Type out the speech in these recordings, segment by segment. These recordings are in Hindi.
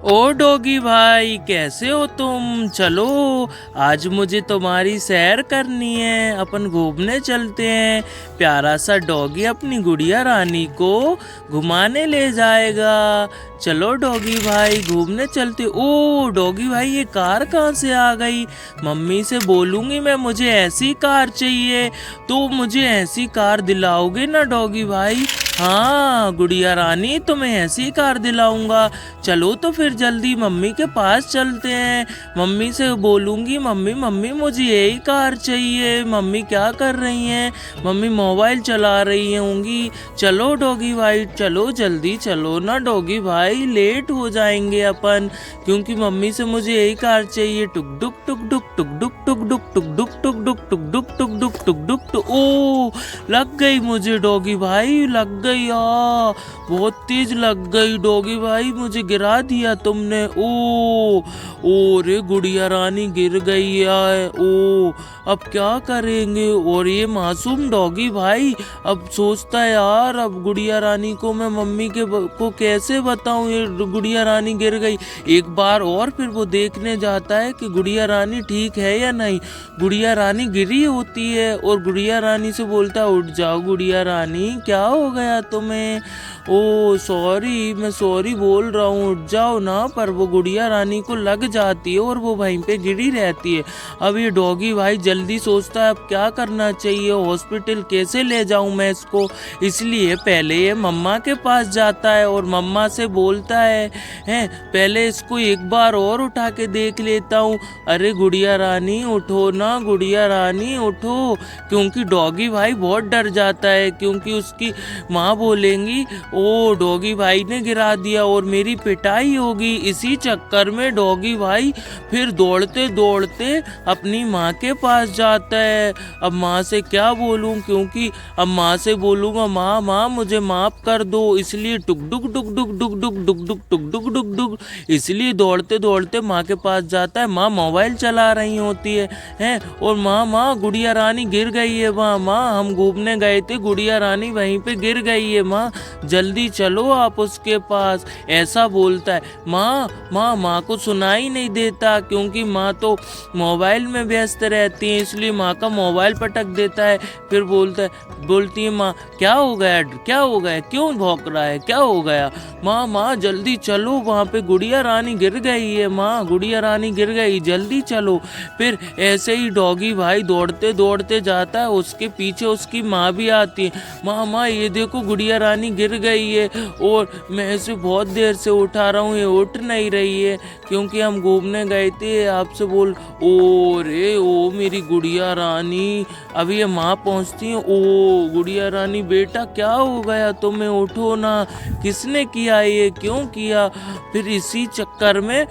ओ डॉगी भाई, कैसे हो तुम? चलो, आज मुझे तुम्हारी सैर करनी है। अपन घूमने चलते हैं। प्यारा सा डॉगी अपनी गुड़िया रानी को घुमाने ले जाएगा। चलो डॉगी भाई, घूमने चलते। ओ डॉगी भाई, ये कार कहाँ से आ गई? मम्मी से बोलूँगी मैं, मुझे ऐसी कार चाहिए। तो मुझे ऐसी कार दिलाओगे ना डॉगी भाई? हाँ गुड़िया रानी, तुम्हें ऐसी कार दिलाऊंगा। चलो तो फिर जल्दी मम्मी के पास चलते हैं। मम्मी से बोलूँगी, मम्मी मम्मी मुझे यही कार चाहिए। मम्मी क्या कर रही हैं? मम्मी मोबाइल चला रही होंगी। चलो डॉगी भाई, चलो जल्दी चलो ना डॉगी भाई, लेट हो जाएंगे अपन। क्योंकि मम्मी से मुझे यही कार चाहिए। टुक डुक टुक डुक टुक डुक टुक डुक टुक डुक टुक डुक टुक डुक टुक डुक टुक डुक टुक। ओ लग गई मुझे डॉगी भाई, लग गई। बहुत तेज लग गई डॉगी भाई, मुझे गिरा दिया तुमने। ओ रे गुड़िया रानी गिर गई है। ओ अब क्या करेंगे? और ये मासूम डॉगी भाई अब सोचता है, यार अब गुड़िया रानी को मैं मम्मी को कैसे बताऊं ये गुड़िया रानी गिर गई। एक बार और फिर वो देखने जाता है कि गुड़िया रानी ठीक है या नहीं। गुड़िया रानी गिरी होती है और गुड़िया रानी से बोलता है, उठ जाओ गुड़िया रानी, क्या हो गया तुम्हें? ओ सॉरी, मैं सॉरी बोल रहा हूँ, उठ जाओ ना। पर वो गुड़िया रानी को लग जाती है और वो वहीं पे गिरी रहती है। अब ये डॉगी भाई जल्दी सोचता है अब क्या करना चाहिए, हॉस्पिटल कैसे ले जाऊँ मैं इसको। इसलिए पहले ये मम्मा के पास जाता है और मम्मा से बोलता है, पहले इसको एक बार और उठा के देख लेता हूँ। अरे गुड़िया रानी उठो ना, गुड़िया रानी उठो। क्योंकि डॉगी भाई बहुत डर जाता है, क्योंकि उसकी माँ बोलेंगी ओ डॉगी भाई ने गिरा दिया और मेरी पिटाई होगी। इसी चक्कर में डॉगी भाई फिर दौड़ते दौड़ते अपनी माँ के पास जाता है। अब माँ से क्या बोलूँ, क्योंकि अब माँ से बोलूँगा माँ माँ मुझे माफ़ कर दो, इसलिए टुक डुक डुक डुक डुक डुक डुक डुक टुक डुक डुक डुक, इसलिए दौड़ते दौड़ते माँ के पास जाता है। माँ मोबाइल चला रही होती है और माँ गुड़िया रानी गिर गई है। माँ हम घूमने गए थे, गुड़िया रानी वहीं पे गिर गई है। माँ जल्दी चलो आप उसके पास, ऐसा बोलता है। माँ को सुनाई नहीं देता, क्योंकि माँ तो मोबाइल में व्यस्त रहती है, इसलिए माँ का मोबाइल पटक देता है। फिर बोलती है माँ, क्या हो गया, क्या हो गया, क्यों भौंक रहा है, क्या हो गया? माँ जल्दी चलो, वहाँ पे गुड़िया रानी गिर गई है। माँ गुड़िया रानी गिर गई, जल्दी चलो। फिर ऐसे ही डॉगी भाई दौड़ते दौड़ते जाता है, उसके पीछे उसकी माँ भी आती है। माँ ये देखो गुड़िया रानी गिर गई है और मैं इसे बहुत देर से उठा रहा हूँ, ये उठ नहीं रही है, क्योंकि हम घूमने गए थे आपसे बोल। ओ मेरी गुड़िया रानी। अभी ये माँ पहुँचती है। ओ गुड़िया रानी बेटा क्या हो गया तुम्हें, उठो ना, किसने किया ये, क्यों किया? फिर इसी चक्कर में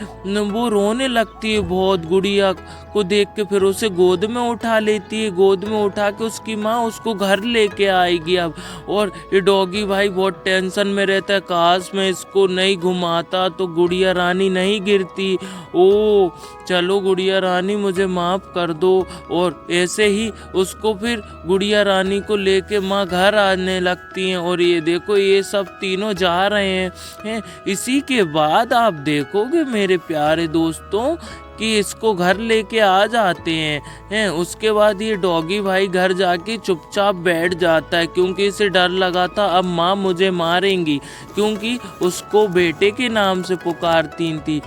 वो रोने लगती है बहुत गुड़िया को देख के। फिर उसे गोद में उठा लेती है, गोद में उठा के उसकी माँ उसको घर लेके आएगी अब। और ये डॉगी भाई बहुत टेंशन में रहता है, काश मैं इसको नहीं घुमाता तो गुड़िया रानी नहीं गिरती। ओ चलो गुड़िया रानी मुझे माफ़ कर दो। और ऐसे ही उसको फिर गुड़िया रानी को लेके माँ घर आने लगती हैं। और ये देखो ये सब तीनों जा रहे हैं। इसी के बाद आप देखोगे मेरे प्यारे दोस्तों कि इसको घर लेके आ जाते हैं। उसके बाद ये डॉगी भाई घर जाके चुपचाप बैठ जाता है, क्योंकि इसे डर लगा था अब माँ मुझे मारेंगी, क्योंकि उसको बेटे के नाम से पुकारती थी।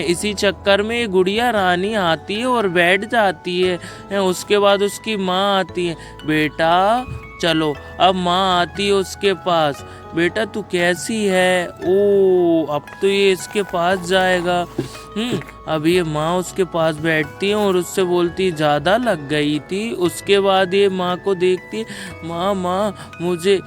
इसी चक्कर में ये गुड़िया रानी आती है और बैठ जाती है। उसके बाद उसकी माँ आती है। बेटा चलो, अब माँ आती है उसके पास। बेटा तू कैसी है? ओ अब तो ये इसके पास जाएगा। अब ये माँ उसके पास बैठती है और उससे बोलती है ज़्यादा लग गई थी। उसके बाद ये माँ को देखती है। माँ मुझे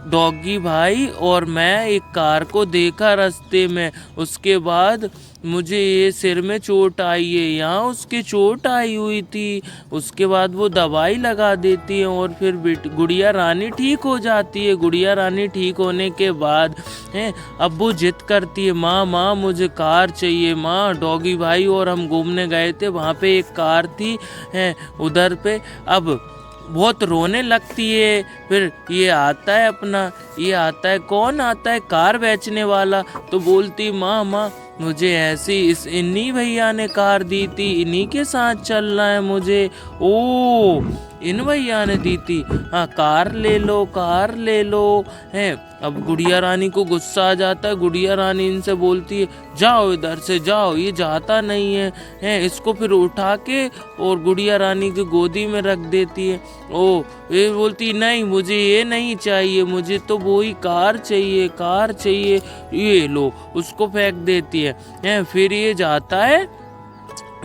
डॉगी भाई और मैं एक कार को देखा रास्ते में, उसके बाद मुझे ये सिर में चोट आई है, यहाँ उसके चोट आई हुई थी। उसके बाद वो दवाई लगा देती है और फिर गुड़िया रानी ठीक हो जाती है। गुड़िया रानी ठीक होने के बाद अब वो जिद करती है, माँ मुझे कार चाहिए। माँ डॉगी भाई और हम घूमने गए थे, वहाँ पे एक कार थी उधर पे। अब बहुत रोने लगती है। फिर ये आता है, कौन आता है, कार बेचने वाला। तो बोलती माँ मुझे ऐसी इस इन्हीं भैया ने कार दी थी, इन्हीं के साथ चलना है मुझे। ओ इन भैया ने दी थी, हाँ कार ले लो, कार ले लो। हैं अब गुड़िया रानी को गुस्सा आ जाता है। गुड़िया रानी इनसे बोलती है जाओ इधर से जाओ, ये जाता नहीं है। हैं इसको फिर उठा के और गुड़िया रानी की गोदी में रख देती है। ओ ये बोलती नहीं मुझे ये नहीं चाहिए, मुझे तो वो ही कार चाहिए, कार चाहिए। ये लो उसको फेंक देती है। हैं फिर ये जाता है।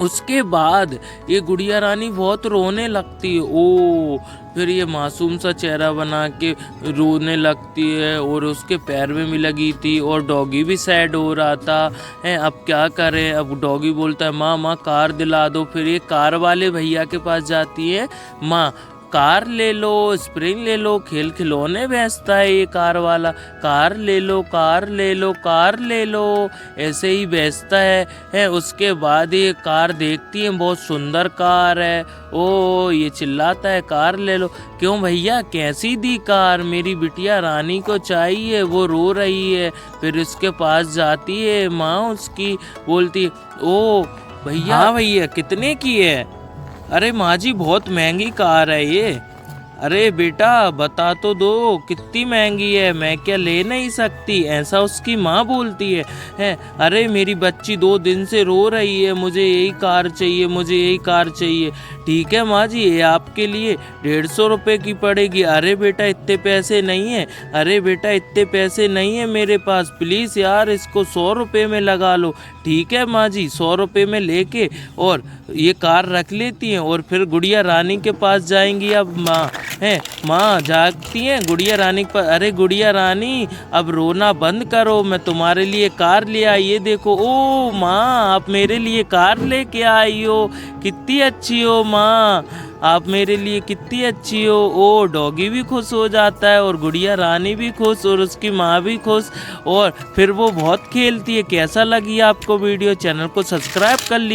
उसके बाद ये गुड़िया रानी बहुत रोने लगती है। ओ फिर ये मासूम सा चेहरा बना के रोने लगती है और उसके पैर में भी लगी थी और डॉगी भी सैड हो रहा था। है अब क्या करें। अब डॉगी बोलता है माँ माँ कार दिला दो। फिर ये कार वाले भैया के पास जाती है। माँ कार ले लो, स्प्रिंग ले लो, खेल खिलौने बेचता है ये कार वाला। कार ले लो, कार ले लो, कार ले लो, ऐसे ही बेचता है। उसके बाद ये कार देखती है, बहुत सुंदर कार है। ओ ये चिल्लाता है कार ले लो। क्यों भैया कैसी दी कार, मेरी बिटिया रानी को चाहिए, वो रो रही है। फिर उसके पास जाती है माँ उसकी, बोलती ओ भैया, हाँ भैया कितने की है। अरे माँ जी बहुत महंगी कार है ये। अरे बेटा बता तो दो कितनी महंगी है, मैं क्या ले नहीं सकती, ऐसा उसकी माँ बोलती है। अरे मेरी बच्ची 2 दिन से रो रही है, मुझे यही कार चाहिए, मुझे यही कार चाहिए। ठीक है माँ जी ये आपके लिए 150 रुपये की पड़ेगी। अरे बेटा इतने पैसे नहीं है, अरे बेटा इतने पैसे नहीं है मेरे पास, प्लीज़ यार इसको 100 रुपये में लगा लो। ठीक है माँ जी 100 रुपये में लेके और ये कार रख लेती हैं और फिर गुड़िया रानी के पास जाएंगी। अब माँ जागती हैं गुड़िया रानी के पास। अरे गुड़िया रानी अब रोना बंद करो, मैं तुम्हारे लिए कार ले आई, ये देखो। ओ माँ आप मेरे लिए कार लेके आई हो, कितनी अच्छी हो माँ, आप मेरे लिए कितनी अच्छी हो। ओ डॉगी भी खुश हो जाता है और गुड़िया रानी भी खुश और उसकी माँ भी खुश और फिर वो बहुत खेलती है। कैसा लगी आपको वीडियो, चैनल को सब्सक्राइब कर लीजिए।